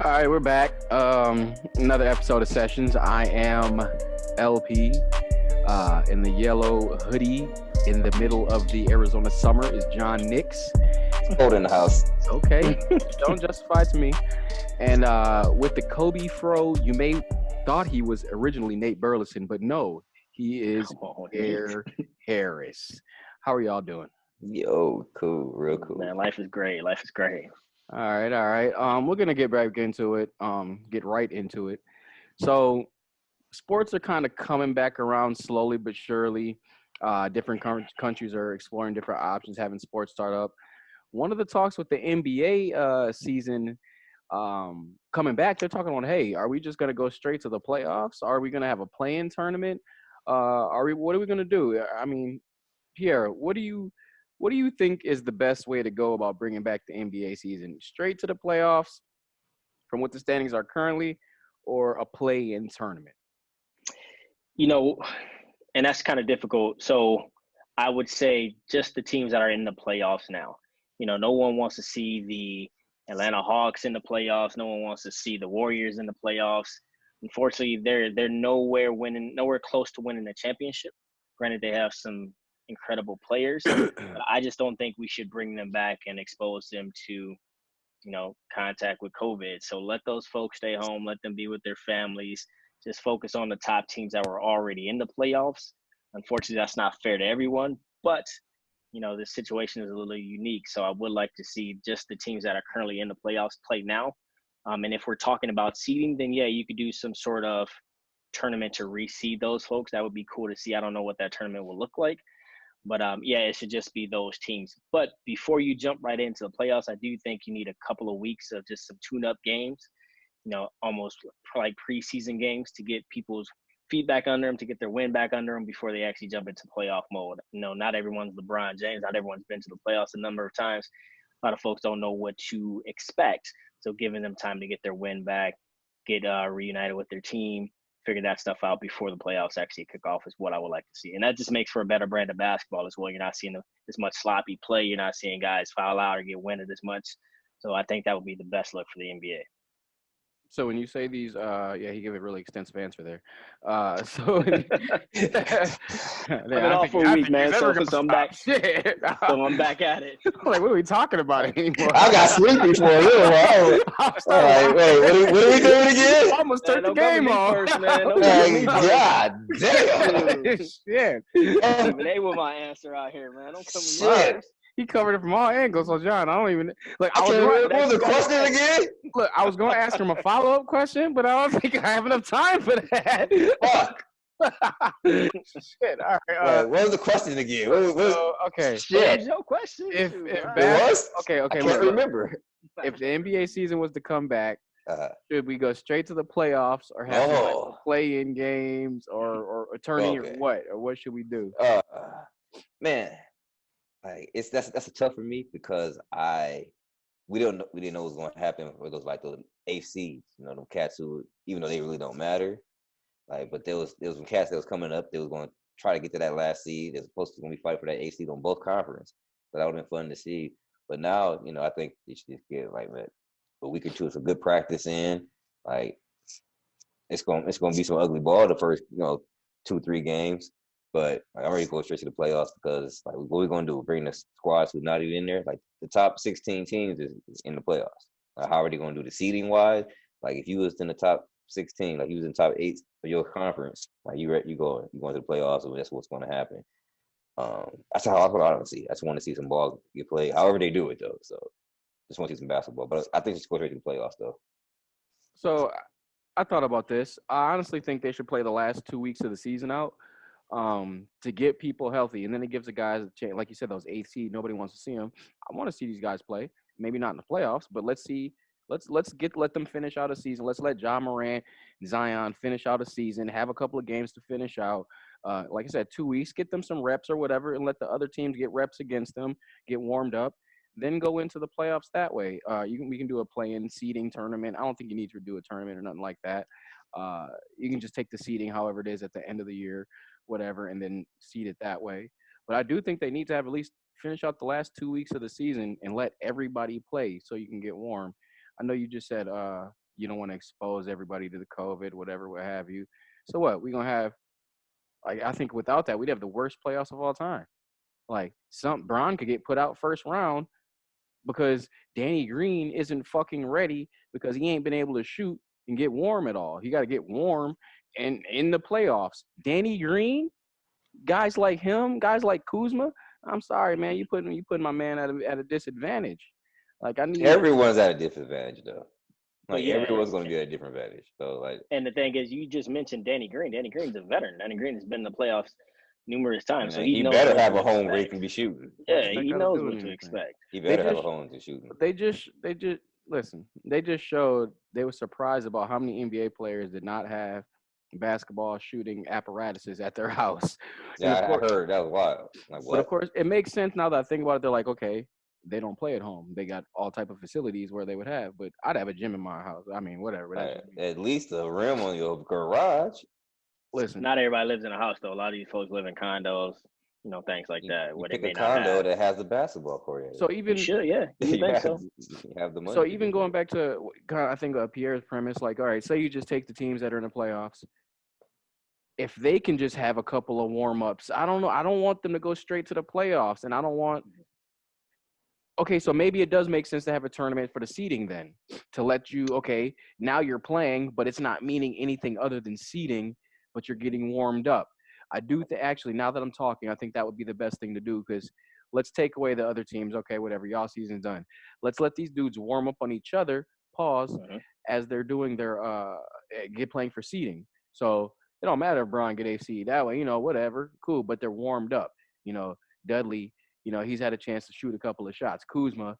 All right, we're back. Another episode of Sessions. I am LP in the yellow hoodie. In the middle of the Arizona summer is John Nix. Cold in the house. Okay, don't justify to me. And with the Kobe fro, you may thought he was originally Nate Burleson, but no, he is Pierre Harris. How are y'all doing? Yo, cool, real cool. Man, life is great. Life is great. All right. We're gonna get back into it. Get right into it. So, sports are kind of coming back around slowly but surely. Different countries are exploring different options, having sports start up. One of the talks with the NBA season coming back, they're talking on, hey, are we just gonna go straight to the playoffs? Are we gonna have a play-in tournament? What are we gonna do? I mean, Pierre, what do you think is the best way to go about bringing back the NBA season? Straight to the playoffs from what the standings are currently, or a play-in tournament? You know, and that's kind of difficult. So I would say just the teams that are in the playoffs now. No one wants to see the Atlanta Hawks in the playoffs. No one wants to see the Warriors in the playoffs. Unfortunately, they're nowhere close to winning the championship. Granted, they have some incredible players, but I just don't think we should bring them back and expose them to contact with COVID. So let those folks stay home, let them be with their families, just focus on the top teams that were already in the playoffs. Unfortunately, that's not fair to everyone, but the situation is a little unique. So I would like to see just the teams that are currently in the playoffs play now. And if we're talking about seeding, then yeah, you could do some sort of tournament to reseed those folks. That would be cool to see. I don't know what that tournament will look like. But yeah, it should just be those teams. But before you jump right into the playoffs, I do think you need a couple of weeks of just some tune-up games, almost like preseason games to get people's feedback under them, to get their win back under them before they actually jump into playoff mode. Not everyone's LeBron James. Not everyone's been to the playoffs a number of times. A lot of folks don't know what to expect. So giving them time to get their win back, get reunited with their team, figure that stuff out before the playoffs actually kick off is what I would like to see. And that just makes for a better brand of basketball as well. You're not seeing as much sloppy play. You're not seeing guys foul out or get winded as much. So I think that would be the best look for the NBA. So when you say these, yeah, he gave a really extensive answer there. So I've been off for a week, man. So I'm back. So I'm back at it. Like, what are we talking about anymore? I got sleepy for a little while. All right, wait, what are we doing again? Almost turned the game off. First, man. God damn. Shit. They were my answer out here, man. Don't come with me first. He covered it from all angles. So John, I don't even like. What was the question again? Look, I was going to ask him a follow-up question, but I don't think I have enough time for that. Fuck. Shit. All right. What was the question again? Okay. Shit. What was your question? If It was? okay. I can't remember. If the NBA season was to come back, should we go straight to the playoffs, or have play-in games, or a tournament, or what? Or what should we do? Man, like that's a tough for me because we didn't know what was going to happen for those like those AFCs, them cats who, even though they really don't matter, like, but there was some cats that was coming up. They was going to try to get to that last seed. They're supposed to be fighting for that AFC on both conference. So that would have been fun to see. But now, I think they should just get like a week or two of some good practice in. Like it's going to be some ugly ball the first 2-3 games. But I'm ready to go straight to the playoffs because, like, what we're going to do? Bring the squads who's not even in there. Like, the top 16 teams is in the playoffs. Like, how are they going to do the seeding wise? Like, if you was in the top 16, like you was in the top 8 of your conference, like you going to the playoffs, and that's what's going to happen. That's what I don't see. I just want to see some balls get played. However they do it, though. So, just want to see some basketball. But I think it's go straight to the playoffs, though. So, I thought about this. I honestly think they should play the last 2 weeks of the season out. To get people healthy, and then it gives the guys a chance. Like you said, those 8th seed, nobody wants to see them. I want to see these guys play. Maybe not in the playoffs, but let's see. Let them finish out a season. Let's let Ja Morant, Zion finish out a season. Have a couple of games to finish out. Like I said, 2 weeks, get them some reps or whatever, and let the other teams get reps against them, get warmed up, then go into the playoffs that way. We can do a play-in seeding tournament. I don't think you need to do a tournament or nothing like that. You can just take the seeding, however it is, at the end of the year, whatever, and then seed it that way. But I do think they need to have at least finish out the last 2 weeks of the season and let everybody play so you can get warm. I know you just said You don't want to expose everybody to the COVID, whatever, what have you. So what? We're gonna have like I think without that, we'd have the worst playoffs of all time. Like Braun could get put out first round because Danny Green isn't fucking ready because he ain't been able to shoot and get warm at all. He got to get warm and in the playoffs. Danny Green, guys like him, guys like Kuzma. I'm sorry, man. You putting my man at a disadvantage. Like I need Everyone's at a disadvantage though. Like yeah, everyone's going to be at a different advantage. So like, and the thing is, you just mentioned Danny Green. Danny Green's a veteran. Danny Green has been in the playoffs numerous times, so he knows better what have to a home where he expect. can be shooting. Yeah, That he gotta knows do what anything. to expect. He better have a home to shooting. They just listen. They just showed they were surprised about how many NBA players did not have basketball shooting apparatuses at their house. Yeah, And of course, I heard that was wild. Like but of what? course, it makes sense now that I think about it. They're like, okay, they don't play at home. They got all type of facilities where they would have. But I'd have a gym in my house. I mean, whatever. That's just me. At least a rim on your garage. Listen, Not everybody lives in a house though. A lot of these folks live in condos, things like that, You where they pick may a not condo have. that has a basketball court in it. so You even should, yeah. You think so? You have the money. so to even do going that. back to I think Pierre's premise, like, all right, say you just take the teams that are in the playoffs. If they can just have a couple of warm ups, I don't know. I don't want them to go straight to the playoffs, and I don't want. Okay, so maybe it does make sense to have a tournament for the seeding then, to let you. Okay, now you're playing, but it's not meaning anything other than seeding, but you're getting warmed up. I do actually now that I'm talking, I think that would be the best thing to do because let's take away the other teams. Okay, whatever, y'all season's done. Let's let these dudes warm up on each other. Pause as they're doing their get playing for seeding. So it don't matter if Brian get a seed that way, whatever, cool. But they're warmed up. Dudley, he's had a chance to shoot a couple of shots. Kuzma,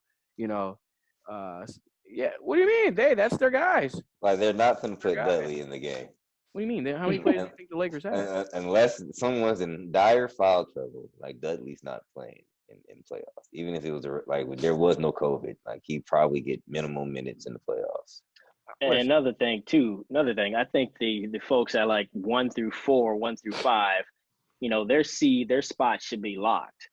uh, yeah. What do you mean? That's their guys. Like they're not going to put guys. Dudley in the game. What do you mean? How many players do you think the Lakers have? Unless someone's in dire foul trouble, like Dudley's not playing in playoffs. Even if it was like there was no COVID, like he'd probably get minimum minutes in the playoffs. And another thing, I think the folks at like 1 through 4, 1 through 5, their spot should be locked.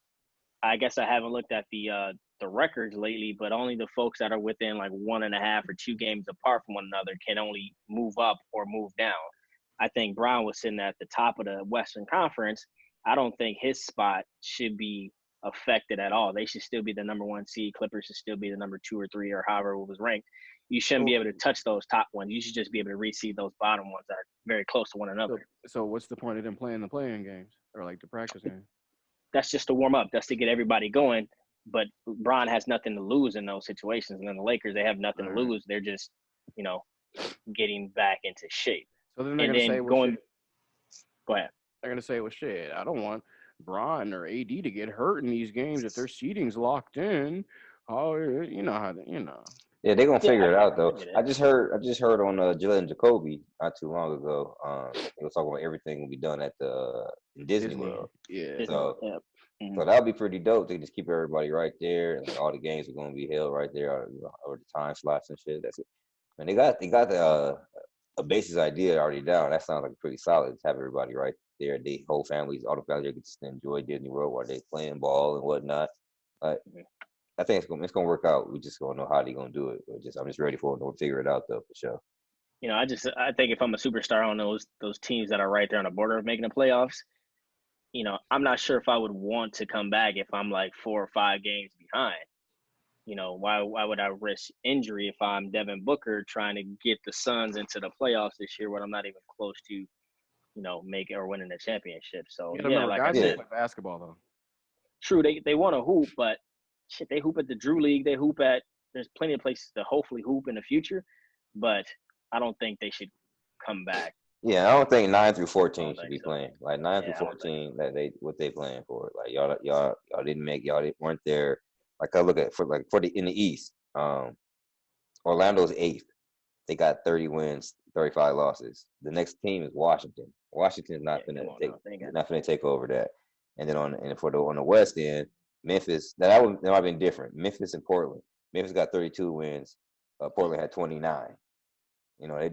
I guess I haven't looked at the records lately, but only the folks that are within like 1.5 or 2 games apart from one another can only move up or move down. I think Brown was sitting at the top of the Western Conference. I don't think his spot should be affected at all. They should still be the number 1 seed. Clippers should still be the number 2 or 3 or however it was ranked. You shouldn't be able to touch those top ones. You should just be able to reseed those bottom ones that are very close to one another. So what's the point of them playing the playing games or like the practice games? That's just to warm up. That's to get everybody going. But Bron has nothing to lose in those situations. And then the Lakers, they have nothing to lose. They're just, getting back into shape. So then they're going to say, go ahead. They're going to say, well, shit, I don't want Bron or AD to get hurt in these games if their seeding's locked in. Oh, Yeah, they're gonna figure it out though. I just heard on Jill and Jacoby not too long ago. They was talking about everything will be done at the Disney World. Yeah. So that'll be pretty dope. They just keep everybody right there, and all the games are gonna be held right there, or the time slots and shit. That's it. And they got a basis idea already down. That sounds like pretty solid to have everybody right there. The whole families, all the families get to enjoy Disney World while they playing ball and whatnot. I think it's gonna work out. We just gonna know how they're gonna do it. I'm just ready for them to figure it out though, for sure. I think if I'm a superstar on those teams that are right there on the border of making the playoffs, I'm not sure if I would want to come back if I'm like 4 or 5 games behind. Why would I risk injury if I'm Devin Booker trying to get the Suns into the playoffs this year when I'm not even close to, making or winning the championship? So like I said, basketball though. True, they want to hoop, but shit, they hoop at the Drew League. They hoop at. There's plenty of places to hopefully hoop in the future, but I don't think they should come back. Yeah, I don't think 9 through 14 should be playing. Like 9 through 14, what they playing for. Like y'all weren't there. Like I look at in the East, Orlando's 8th. They got 30 wins, 35 losses. The next team is Washington. Washington's not gonna take over that. And then on the West end, Memphis. That might have been different. Memphis and Portland. Memphis got 32 wins. Portland had 29.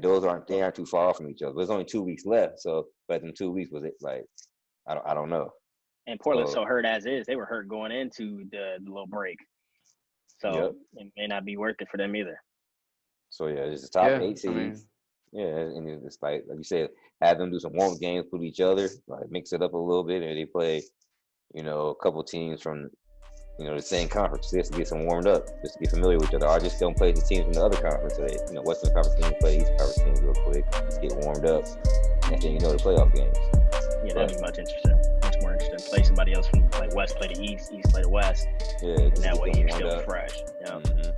Those aren't too far from each other. There's only 2 weeks left. So, but in 2 weeks was it like I don't know. And Portland's so hurt as is. They were hurt going into the little break. So it may not be worth it for them either. So yeah, it's the top Yeah, 8 seeds. I mean, Yeah, and it's like you said, have them do some warm games with each other, like mix it up a little bit, and they play, a couple teams from, the same conference just to get some warmed up, just to get familiar with each other. Or just don't play the teams from the other conference. So they, Western Conference teams play East Conference teams real quick, just get warmed up, and then the playoff games. Yeah, that'd be much more interesting. Play somebody else from like West, play the East, East play the West. Yeah, and that way you're still fresh. Yeah. Mm-hmm.